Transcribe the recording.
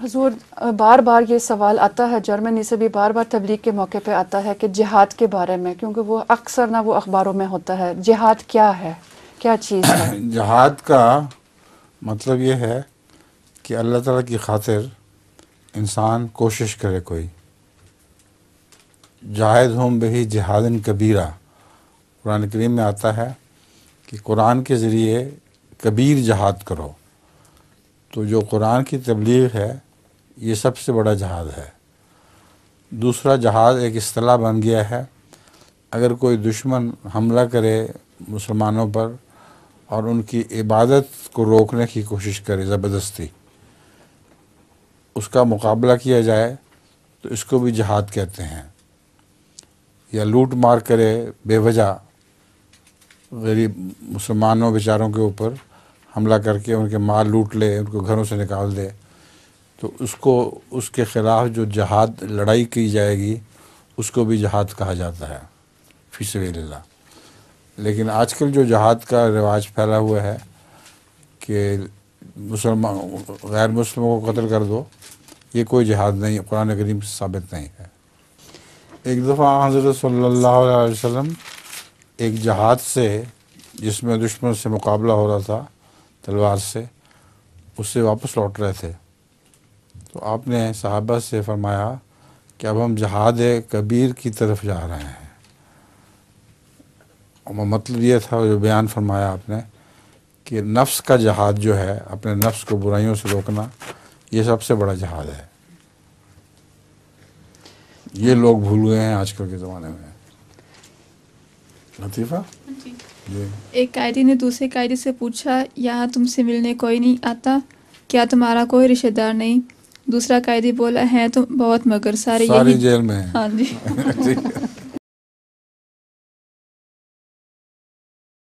حضور بار بار یہ سوال آتا ہے، جرمنی سے بھی بار بار تبلیغ کے موقع پہ آتا ہے کہ جہاد کے بارے میں، کیونکہ وہ اکثر نہ وہ اخباروں میں ہوتا ہے. جہاد کیا ہے، کیا چیز ہے؟ جہاد کا مطلب یہ ہے کہ اللہ تعالیٰ کی خاطر انسان کوشش کرے. کوئی جاہد ہم بہی جہاد کبیرہ، قرآن کریم میں آتا ہے کہ قرآن کے ذریعے کبیر جہاد کرو. تو جو قرآن کی تبلیغ ہے یہ سب سے بڑا جہاد ہے. دوسرا جہاد ایک اصطلاح بن گیا ہے، اگر کوئی دشمن حملہ کرے مسلمانوں پر اور ان کی عبادت کو روکنے کی کوشش کرے زبردستی، اس کا مقابلہ کیا جائے تو اس کو بھی جہاد کہتے ہیں. یا لوٹ مار کرے بے وجہ غریب مسلمانوں بیچاروں کے اوپر حملہ کر کے ان کے مال لوٹ لے، ان کو گھروں سے نکال دے، تو اس کے خلاف جو جہاد لڑائی کی جائے گی اس کو بھی جہاد کہا جاتا ہے فی سبیل اللہ. لیکن آج کل جو جہاد کا رواج پھیلا ہوا ہے کہ مسلمان غیر مسلموں کو قتل کر دو، یہ کوئی جہاد نہیں، قرآن کریم سے ثابت نہیں ہے. ایک دفعہ حضرت صلی اللہ علیہ وسلم ایک جہاد سے جس میں دشمن سے مقابلہ ہو رہا تھا تلوار سے، اس سے واپس لوٹ رہے تھے. تو آپ نے صحابہ سے فرمایا کہ اب ہم جہاد کبیر کی طرف جا رہے ہیں. اور مطلب یہ تھا جو بیان فرمایا آپ نے کہ نفس کا جہاد جو ہے، اپنے نفس کو برائیوں سے روکنا، یہ سب سے بڑا جہاد ہے. یہ لوگ بھول گئے ہیں آج کل کے زمانے میں. لطیفہ جی. ایک قائدی نے دوسرے قائدی سے پوچھا، یہاں تم سے ملنے کوئی نہیں آتا؟ کیا تمہارا کوئی رشتہ دار نہیں؟ دوسرا قائدی بولا، ہیں تو بہت مگر سارے جیل میں ہیں. ہاں جی.